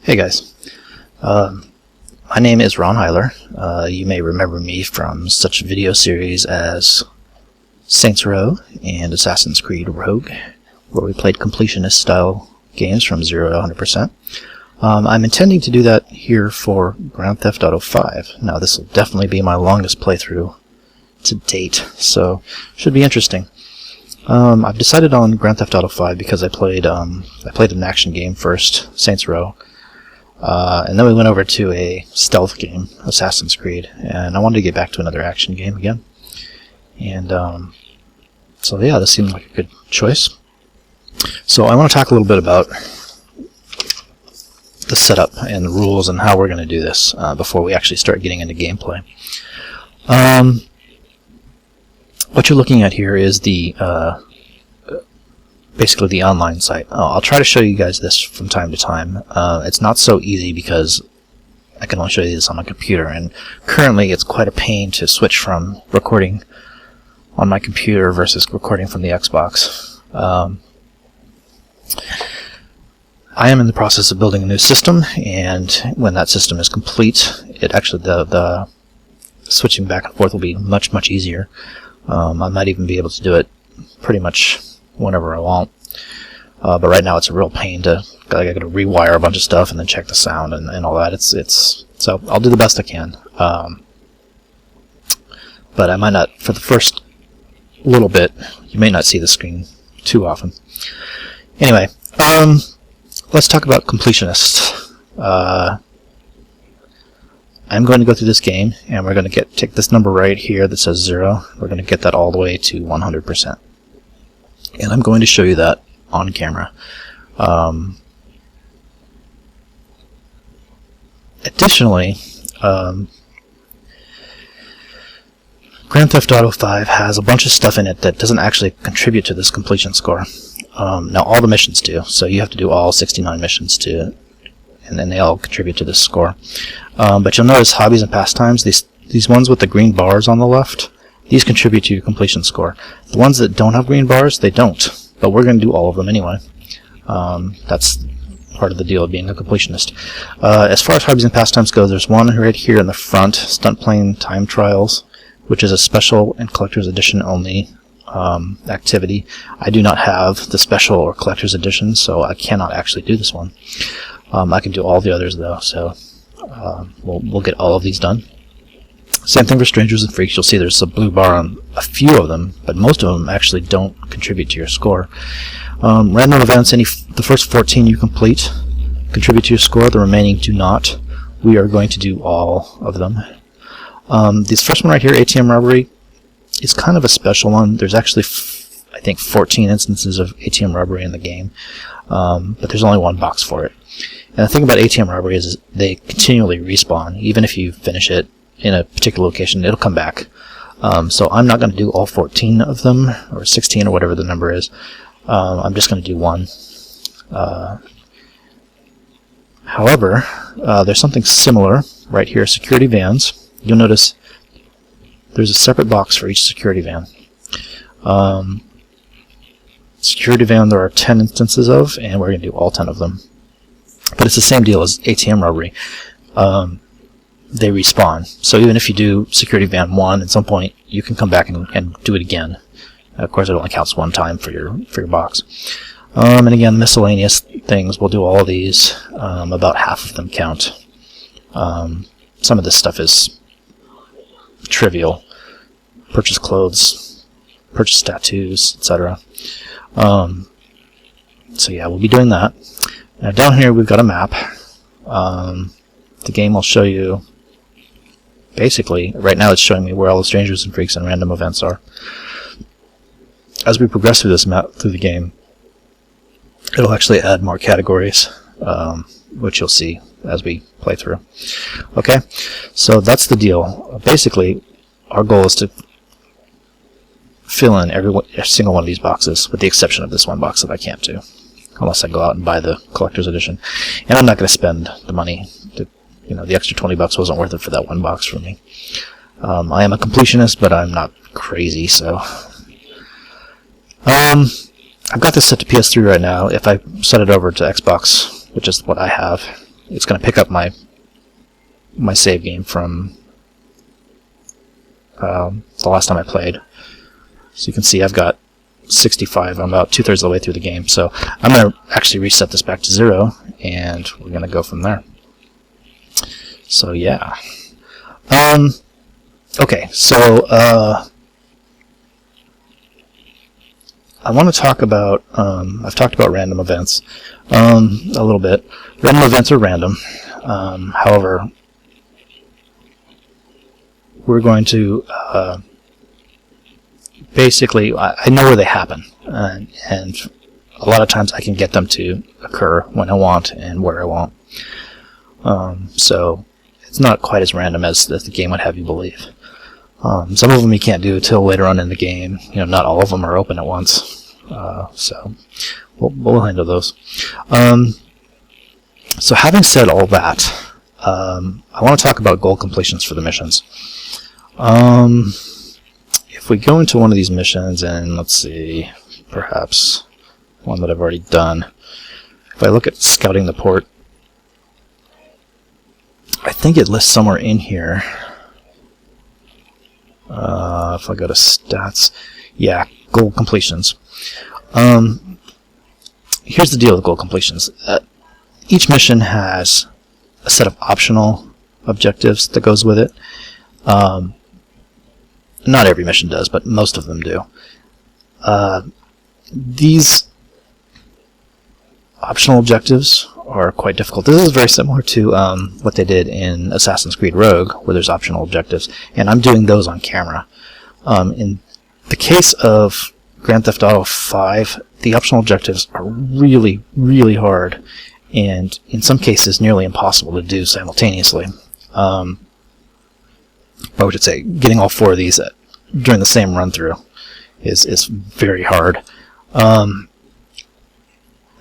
Hey guys, my name is Ron Heiler. You may remember me from such video series as Saints Row and Assassin's Creed Rogue, where we played completionist style games from 0 to 100%. I'm intending to do that here for Grand Theft Auto 5. Now this will definitely be my longest playthrough to date, so should be interesting. I've decided on Grand Theft Auto 5 because I played an action game first, Saints Row, and then we went over to a stealth game, Assassin's Creed, and I wanted to get back to another action game again. And so yeah, this seemed like a good choice. So I want to talk a little bit about the setup and the rules and how we're going to do this before we actually start getting into gameplay. What you're looking at here is the basically the online site. I'll try to show you guys this from time to time. It's not so easy because I can only show you this on my computer, and currently it's quite a pain to switch from recording on my computer versus recording from the Xbox. I am in the process of building a new system, and when that system is complete, it actually the switching back and forth will be much easier. I might even be able to do it pretty much whenever I want. But right now it's a real pain I gotta rewire a bunch of stuff and then check the sound and all that. So I'll do the best I can. But I might not, for the first little bit, you may not see the screen too often. Anyway, let's talk about completionist. I'm going to go through this game, and we're going to take this number right here that says 0. We're going to get that all the way to 100%. And I'm going to show you that on camera. Additionally, Grand Theft Auto 5 has a bunch of stuff in it that doesn't actually contribute to this completion score. Now all the missions do, so you have to do all 69 missions and then they all contribute to this score. But you'll notice hobbies and pastimes, these ones with the green bars on the left, these contribute to your completion score. The ones that don't have green bars, they don't. But we're going to do all of them anyway. That's part of the deal of being a completionist. As far as hobbies and pastimes go, there's one right here in the front, Stunt Plane Time Trials, which is a special and collector's edition only activity. I do not have the special or collector's edition, so I cannot actually do this one. I can do all the others though, so we'll get all of these done. Same thing for Strangers and Freaks. You'll see there's a blue bar on a few of them, but most of them actually don't contribute to your score. Random events, the first 14 you complete contribute to your score, the remaining do not. We are going to do all of them. This first one right here, ATM robbery, is kind of a special one. There's actually, I think, 14 instances of ATM robbery in the game, but there's only one box for it. And the thing about ATM robbery is they continually respawn. Even if you finish it in a particular location, it'll come back. So I'm not going to do all 14 of them, or 16, or whatever the number is. I'm just going to do one. However, there's something similar right here, security vans. You'll notice there's a separate box for each security van. Security van there are 10 instances of, and we're going to do all 10 of them. But it's the same deal as ATM robbery. They respawn. So even if you do security van 1, at some point you can come back and do it again. Of course, it only counts one time for your box. And again, miscellaneous things, we'll do all of these. About half of them count. Some of this stuff is trivial. Purchase clothes, purchase tattoos, etc. So yeah, we'll be doing that. Now down here we've got a map. The game will show you, basically, right now it's showing me where all the Strangers and Freaks and random events are. As we progress through this map, through the game, it'll actually add more categories, which you'll see as we play through. Okay, so that's the deal. Basically, our goal is to fill in every single one of these boxes, with the exception of this one box that I can't do, unless I go out and buy the collector's edition. And I'm not going to spend the money. The extra $20 wasn't worth it for that one box for me. I am a completionist, but I'm not crazy, so. I've got this set to PS3 right now. If I set it over to Xbox, which is what I have, it's going to pick up my save game from the last time I played. So you can see I've got 65. I'm about 2/3 of the way through the game. So I'm going to actually reset this back to 0, and we're going to go from there. So yeah. Okay, so I want to talk about, I've talked about random events a little bit. Random events are random. However, we're going to basically, I know where they happen, and a lot of times I can get them to occur when I want and where I want. So it's not quite as random as the game would have you believe. Some of them you can't do until later on in the game. You know, not all of them are open at once. So we'll handle those. So having said all that, I want to talk about goal completions for the missions. If we go into one of these missions, and let's see, perhaps one that I've already done. If I look at scouting the port, I think it lists somewhere in here. If I go to stats, yeah, goal completions. Here's the deal with goal completions. Each mission has a set of optional objectives that goes with it. Not every mission does, but most of them do. These optional objectives are quite difficult. This is very similar to what they did in Assassin's Creed Rogue, where there's optional objectives, and I'm doing those on camera. In the case of Grand Theft Auto 5, the optional objectives are really, really hard, and in some cases nearly impossible to do simultaneously. I would say getting all 4 of these during the same run-through is very hard.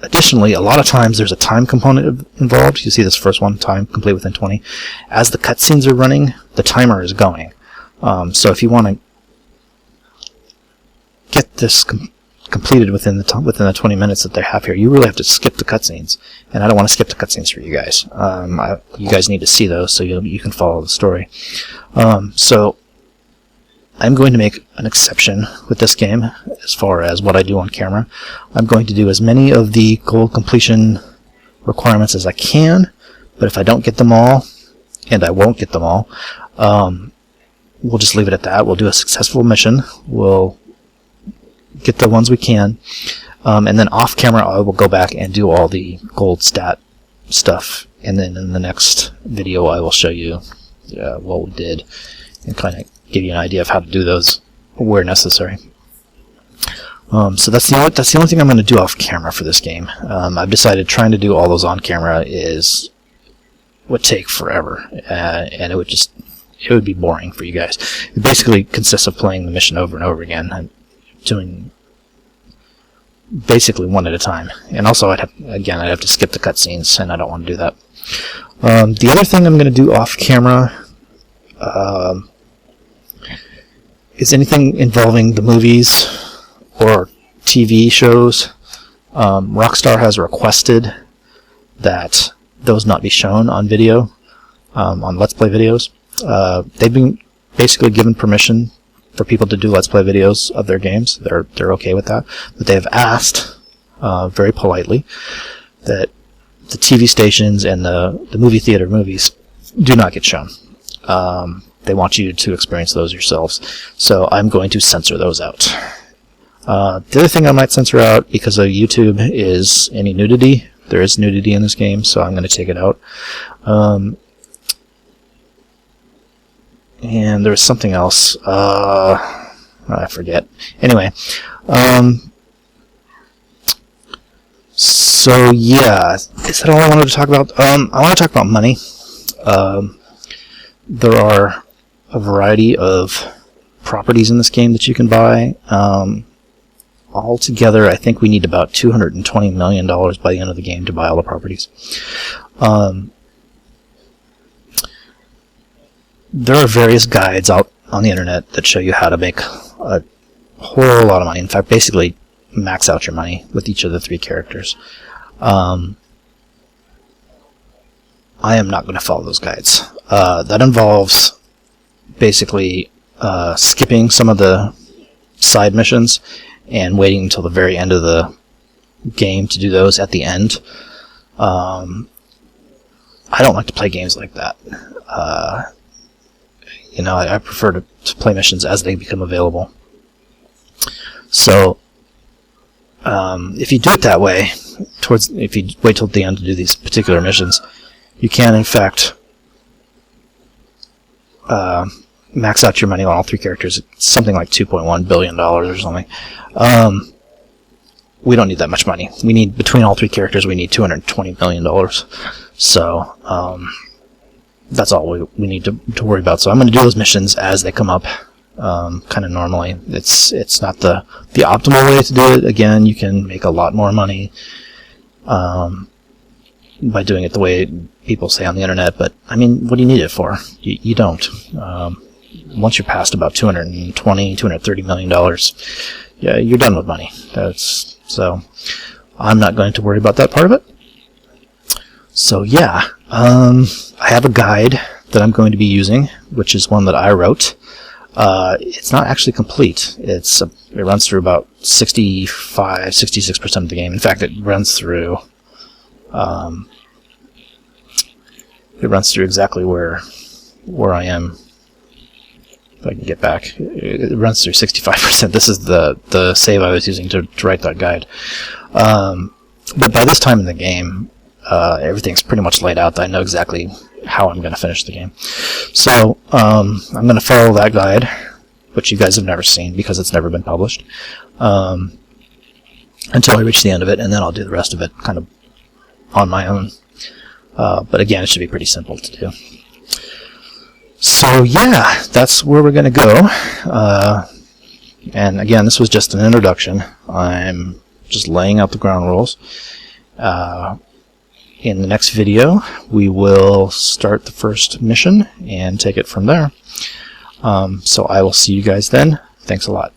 Additionally, a lot of times there's a time component involved. You see this first one, time complete within 20. As the cutscenes are running, the timer is going. So if you want to get this completed within the 20 minutes that they have here, you really have to skip the cutscenes. And I don't want to skip the cutscenes for you guys. You guys need to see those so you can follow the story. So I'm going to make an exception with this game as far as what I do on camera. I'm going to do as many of the goal completion requirements as I can, but if I don't get them all, and I won't get them all, we'll just leave it at that. We'll do a successful mission. We'll get the ones we can, and then off camera I will go back and do all the gold stat stuff, and then in the next video I will show you what we did and kind of give you an idea of how to do those where necessary. So that's the only thing I'm going to do off camera for this game. I've decided trying to do all those on camera would take forever, and it would be boring for you guys. It basically consists of playing the mission over and over again and doing basically one at a time. And also I'd have to skip the cutscenes, and I don't want to do that. The other thing I'm going to do off camera is anything involving the movies or TV shows. Rockstar has requested that those not be shown on video, on Let's Play videos. They've been basically given permission for people to do Let's Play videos of their games. They're okay with that, but they have asked very politely that the TV stations and the movie theater movies do not get shown. They want you to experience those yourselves, so I'm going to censor those out. The other thing I might censor out because of YouTube is any nudity. There is nudity in this game, so I'm going to take it out. And there's something else. I forget. Anyway. So yeah, is that all I wanted to talk about? I want to talk about money. There are a variety of properties in this game that you can buy. Altogether, I think we need about $220 million by the end of the game to buy all the properties. There are various guides out on the internet that show you how to make a whole lot of money. In fact, basically max out your money with each of the 3 characters. I am not going to follow those guides. That involves basically skipping some of the side missions and waiting until the very end of the game to do those at the end. I don't like to play games like that. I prefer to play missions as they become available. So if you do it that way, if you wait till the end to do these particular missions, you can in fact max out your money on all 3 characters. It's something like $2.1 billion or something. We don't need that much money. We need, between all 3 characters, we need $220 million. So that's all we need to worry about. So I'm going to do those missions as they come up, kind of normally. It's not the optimal way to do it. Again, you can make a lot more money by doing it the way people say on the internet, but I mean, what do you need it for? You don't. Once you're past about $230 million, yeah, you're done with money. So I'm not going to worry about that part of it. So yeah, I have a guide that I'm going to be using, which is one that I wrote. It's not actually complete. It runs through about 66% of the game. In fact, it runs through exactly where I am. If I can get back, it runs through 65%. This is the save I was using to write that guide. But by this time in the game, everything's pretty much laid out. I know exactly how I'm going to finish the game. So I'm going to follow that guide, which you guys have never seen because it's never been published, until I reach the end of it, and then I'll do the rest of it kind of on my own. But again, it should be pretty simple to do. So yeah, that's where we're going to go. And again, this was just an introduction. I'm just laying out the ground rules. In the next video, we will start the first mission and take it from there. So I will see you guys then. Thanks a lot.